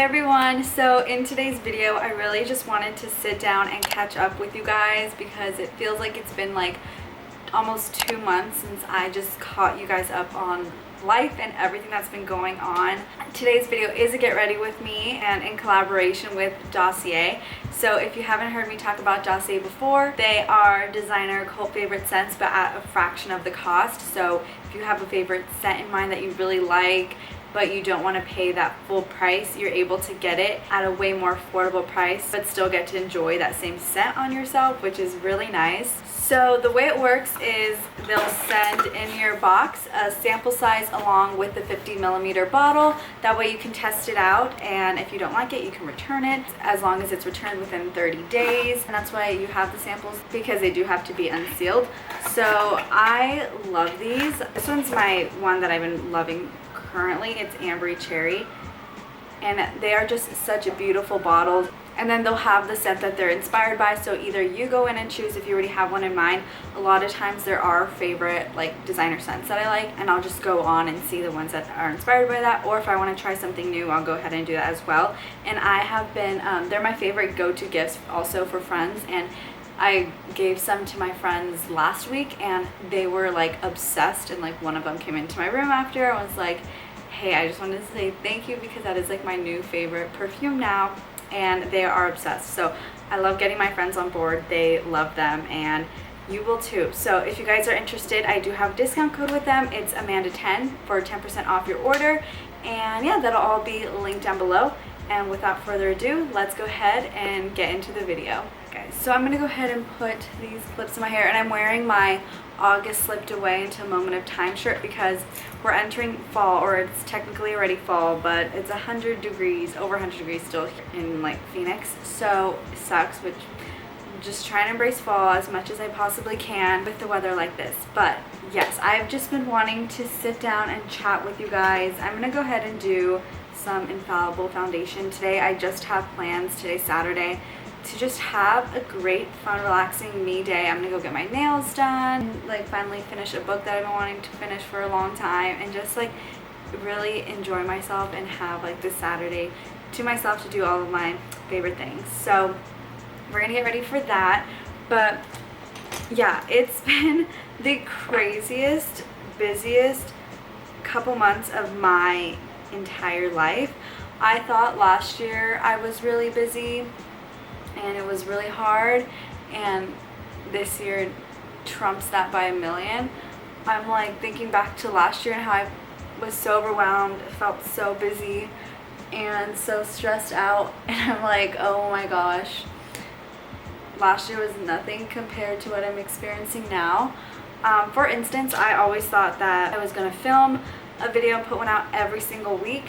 everyone, so in today's video I really just wanted to sit down and catch up with you guys because it feels like it's been like almost 2 months since I just caught you guys up on life and everything that's been going on. Today's video is a get ready with me and in collaboration with Dossier. So if you haven't heard me talk about Dossier before, they are designer cult favorite scents but at a fraction of the cost. So if you have a favorite scent in mind that you really like but you don't want to pay that full price, you're able to get it at a way more affordable price but still get to enjoy that same scent on yourself, which is really nice. So the way it works is they'll send in your box a sample size along with the 50mm bottle. That way you can test it out, and if you don't like it you can return it as long as it's returned within 30 days. And that's why you have the samples, because they do have to be unsealed. So I love these. This one's my one that I've been loving currently. It's Ambery Cherry, and they are just such a beautiful bottle. And then they'll have the scent that they're inspired by, so either you go in and choose if you already have one in mind. A lot of times there are favorite like designer scents that I like, and I'll just go on and see the ones that are inspired by that, or if I want to try something new I'll go ahead and do that as well. And I have been they're my favorite go-to gifts also for friends, and I gave some to my friends last week and they were like obsessed, and like one of them came into my room after and was like, hey, I just wanted to say thank you because that is like my new favorite perfume now. And they are obsessed. So I love getting my friends on board. They love them and you will too. So if you guys are interested, I do have a discount code with them. It's Amanda10 for 10% off your order. And yeah, that'll all be linked down below. And without further ado, let's go ahead and get into the video. Okay, so I'm gonna go ahead and put these clips in my hair, and I'm wearing my August slipped away into a moment of time shirt because we're entering fall, or it's technically already fall, but it's 100 degrees, over 100 degrees still in like Phoenix, so it sucks, which I'm just trying to embrace fall as much as I possibly can with the weather like this. But yes, I've just been wanting to sit down and chat with you guys. I'm gonna go ahead and do some infallible foundation today. I just have plans today, Saturday, to just have a great, fun, relaxing me day. I'm gonna go get my nails done, like finally finish a book that I've been wanting to finish for a long time, and just like really enjoy myself and have like this Saturday to myself to do all of my favorite things. So we're gonna get ready for that. But yeah, it's been the craziest, busiest couple months of my entire life. I thought last year I was really busy and it was really hard, and this year trumps that by a million. I'm like thinking back to last year and how I was so overwhelmed, felt so busy and so stressed out, and I'm like, oh my gosh, last year was nothing compared to what I'm experiencing now. For instance, I always thought that I was gonna film a video and put one out every single week,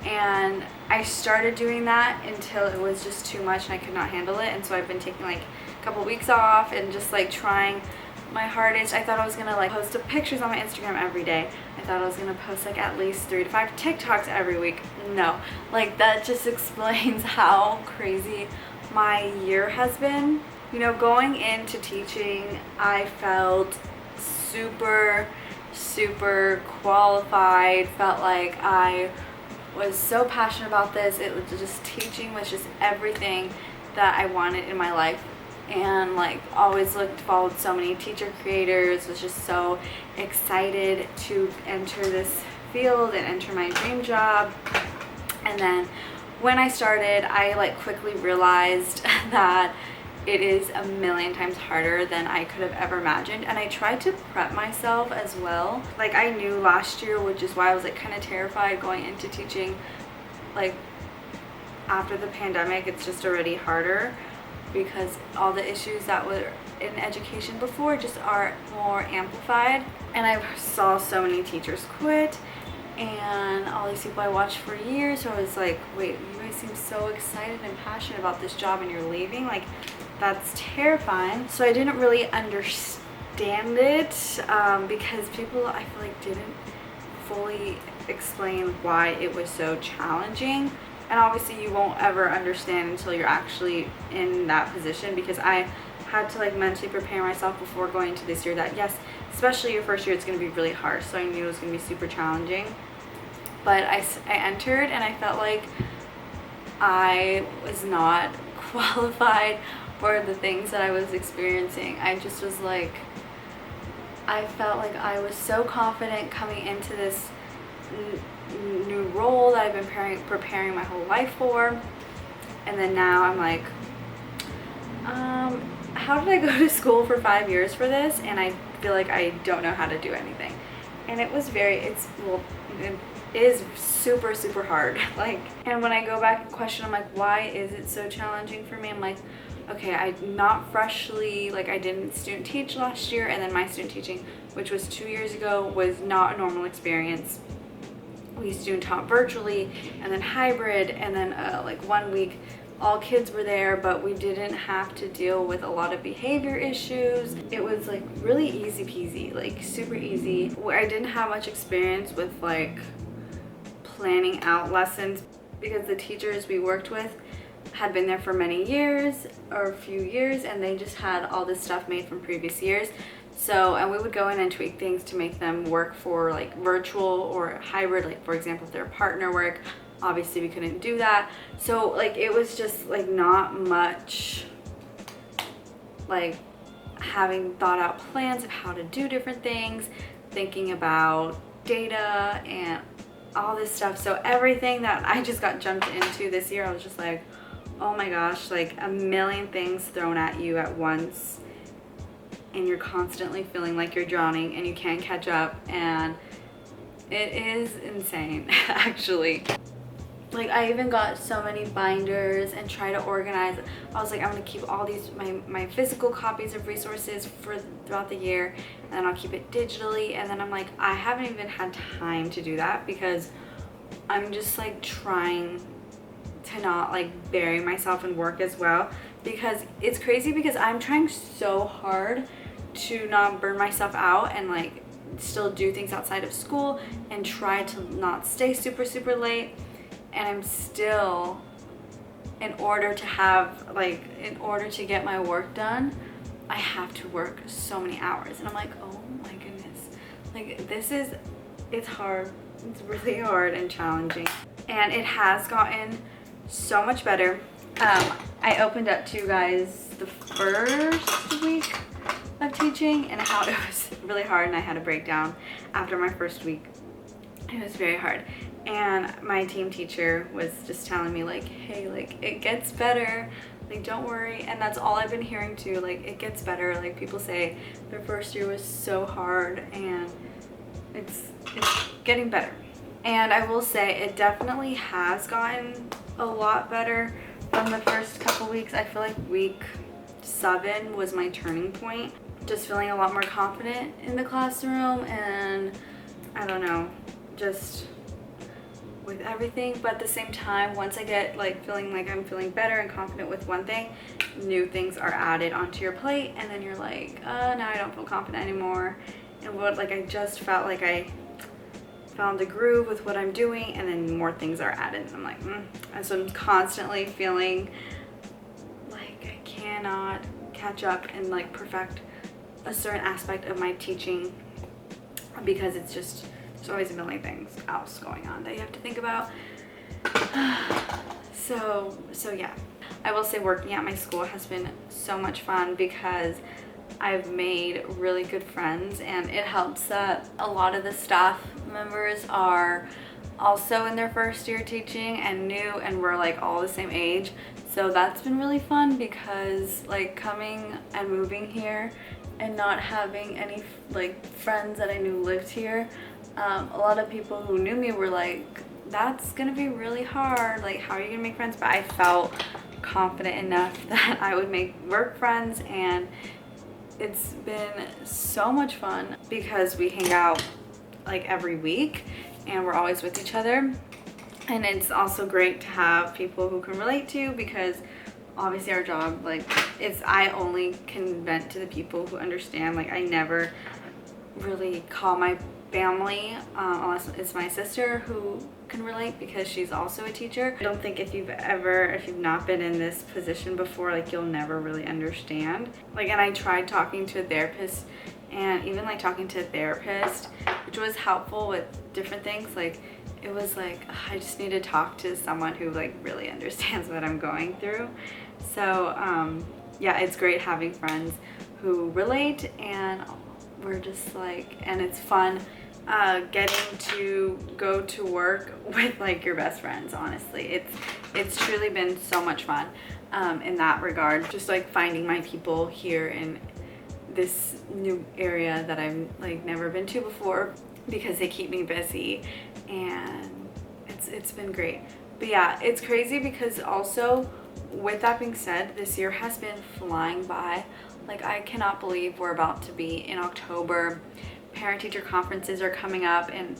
and I started doing that until it was just too much and I could not handle it. And so I've been taking like a couple weeks off and just like trying my hardest. I thought I was gonna like post pictures on my Instagram every day. I thought I was gonna post like at least 3 to 5 TikToks every week. No, like that just explains how crazy my year has been. You know, going into teaching, I felt super qualified, felt like I was so passionate about this. It was just, teaching was just everything that I wanted in my life, and like always followed so many teacher creators, was just so excited to enter this field and enter my dream job. And then when I started, I like quickly realized that it is a million times harder than I could have ever imagined, and I tried to prep myself as well. Like I knew last year, which is why I was like kind of terrified going into teaching. Like after the pandemic, it's just already harder because all the issues that were in education before just are more amplified. And I saw so many teachers quit, and all these people I watched for years, so I was like, wait, you guys seem so excited and passionate about this job and you're leaving? Like, that's terrifying. So I didn't really understand it because people, I feel like, didn't fully explain why it was so challenging. And obviously you won't ever understand until you're actually in that position, because I had to like mentally prepare myself before going into this year that yes, especially your first year, it's going to be really hard. So I knew it was going to be super challenging. But I entered and I felt like I was not qualified for the things that I was experiencing. I just was like, I felt like I was so confident coming into this new role that I've been preparing my whole life for, and then now I'm like, how did I go to school for 5 years for this and I feel like I don't know how to do anything? And it is super hard. Like, and when I go back and question, I'm like, why is it so challenging for me? I'm like, okay, I'm not freshly, like I didn't student teach last year, and then my student teaching, which was 2 years ago, was not a normal experience. We student taught virtually and then hybrid, and then like 1 week all kids were there, but we didn't have to deal with a lot of behavior issues. It was like really easy peasy, like super easy. I didn't have much experience with like planning out lessons because the teachers we worked with had been there for many years or a few years, and they just had all this stuff made from previous years. So, and we would go in and tweak things to make them work for like virtual or hybrid. Like for example, if their partner work, obviously we couldn't do that. So like it was just like not much like having thought out plans of how to do different things, thinking about data and all this stuff. So everything that I just got jumped into this year, I was just like, oh my gosh, like a million things thrown at you at once, and you're constantly feeling like you're drowning and you can't catch up, and it is insane actually. Like I even got so many binders and try to organize. I was like, I'm gonna keep all these my physical copies of resources for throughout the year, and then I'll keep it digitally. And then I'm like, I haven't even had time to do that because I'm just like trying to not like bury myself in work as well, because it's crazy because I'm trying so hard to not burn myself out and like still do things outside of school and try to not stay super late. And I'm still, in order to get my work done, I have to work so many hours. And I'm like, oh my goodness, like it's hard. It's really hard and challenging. And it has gotten so much better. I opened up to you guys the first week of teaching and how it was really hard, and I had a breakdown after my first week. It was very hard. And my team teacher was just telling me like, hey, like it gets better, like don't worry. And that's all I've been hearing too, like it gets better. Like people say their first year was so hard, and it's getting better. And I will say it definitely has gotten a lot better from the first couple weeks. I feel like week 7 was my turning point. Just feeling a lot more confident in the classroom, and I don't know, just with everything. But at the same time, once I get like feeling like I'm feeling better and confident with one thing, new things are added onto your plate, and then you're like, now I don't feel confident anymore. And what, like I just felt like I found a groove with what I'm doing, and then more things are added, and I'm like, And so I'm constantly feeling like I cannot catch up and like perfect a certain aspect of my teaching, because it's just, there's always a million things else going on that you have to think about. So yeah, I will say working at my school has been so much fun because I've made really good friends, and it helps that a lot of the staff members are also in their first year teaching and new, and we're like all the same age. So that's been really fun because like coming and moving here and not having any like friends that I knew lived here, a lot of people who knew me were like, that's gonna be really hard, like how are you gonna make friends? But I felt confident enough that I would make work friends, and it's been so much fun because we hang out like every week and we're always with each other. And it's also great to have people who can relate to, because obviously our job, like I only can vent to the people who understand. Like I never really call my family unless it's my sister who can relate, because she's also a teacher. I don't think if you've not been in this position before, like you'll never really understand. Like, and I tried talking to a therapist, and even like talking to a therapist, which was helpful with different things. Like it was like, I just need to talk to someone who like really understands what I'm going through. So yeah, it's great having friends who relate, and we're just like, and it's fun getting to go to work with like your best friends. Honestly, it's truly been so much fun in that regard, just like finding my people here in this new area that I've like never been to before, because they keep me busy, and it's been great. But yeah, it's crazy because also, with that being said, this year has been flying by. Like, I cannot believe we're about to be in October. Parent-teacher conferences are coming up, and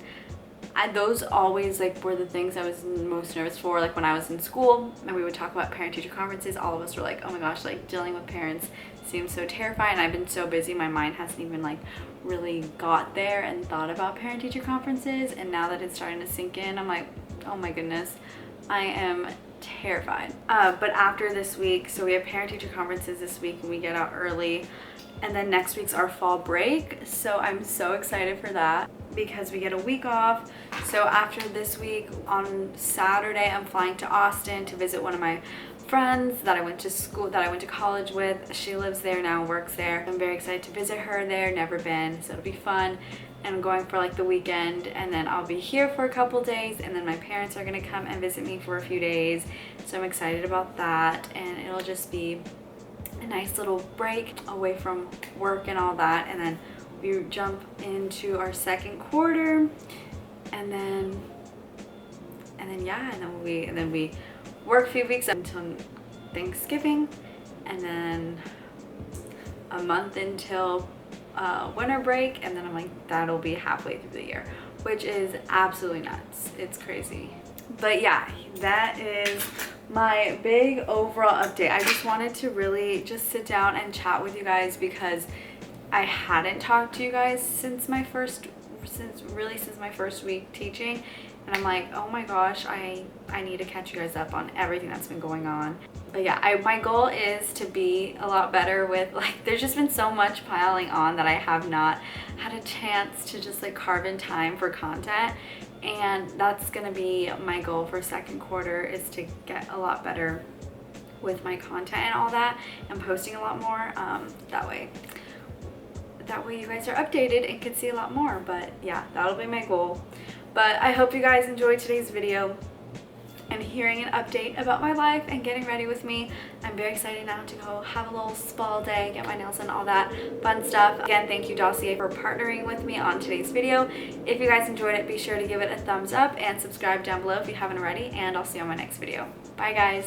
those always like were the things I was most nervous for. Like when I was in school and we would talk about parent-teacher conferences, all of us were like, oh my gosh, like dealing with parents seems so terrifying. I've been so busy, my mind hasn't even like really got there and thought about parent-teacher conferences, and now that it's starting to sink in, I'm like, oh my goodness, I am terrified. But after this week, so we have parent-teacher conferences this week and we get out early, and then next week's our fall break, so I'm so excited for that because we get a week off. So after this week, on Saturday, I'm flying to Austin to visit one of my friends that I went to college with. She lives there now, works there. I'm very excited to visit her there, never been, so it'll be fun. And I'm going for like the weekend, and then I'll be here for a couple days, and then my parents are gonna come and visit me for a few days, so I'm excited about that. And it'll just be a nice little break away from work and all that, and then we jump into our second quarter, and then we work a few weeks up until Thanksgiving, and then a month until winter break, and then I'm like, that'll be halfway through the year, which is absolutely nuts. It's crazy. But yeah, that is my big overall update. I just wanted to really just sit down and chat with you guys because I hadn't talked to you guys since my first week teaching, and I'm like, oh my gosh, I need to catch you guys up on everything that's been going on. But yeah, my goal is to be a lot better with, like, there's just been so much piling on that I have not had a chance to just like carve in time for content, and that's gonna be my goal for second quarter, is to get a lot better with my content and all that, and posting a lot more. That way you guys are updated and can see a lot more. But yeah, that'll be my goal. But I hope you guys enjoyed today's video and hearing an update about my life and getting ready with me. I'm very excited now to go have a little spa day, get my nails done, all that fun stuff. Again, thank you Dossier for partnering with me on today's video. If you guys enjoyed it, be sure to give it a thumbs up and subscribe down below if you haven't already, and I'll see you on my next video. Bye guys.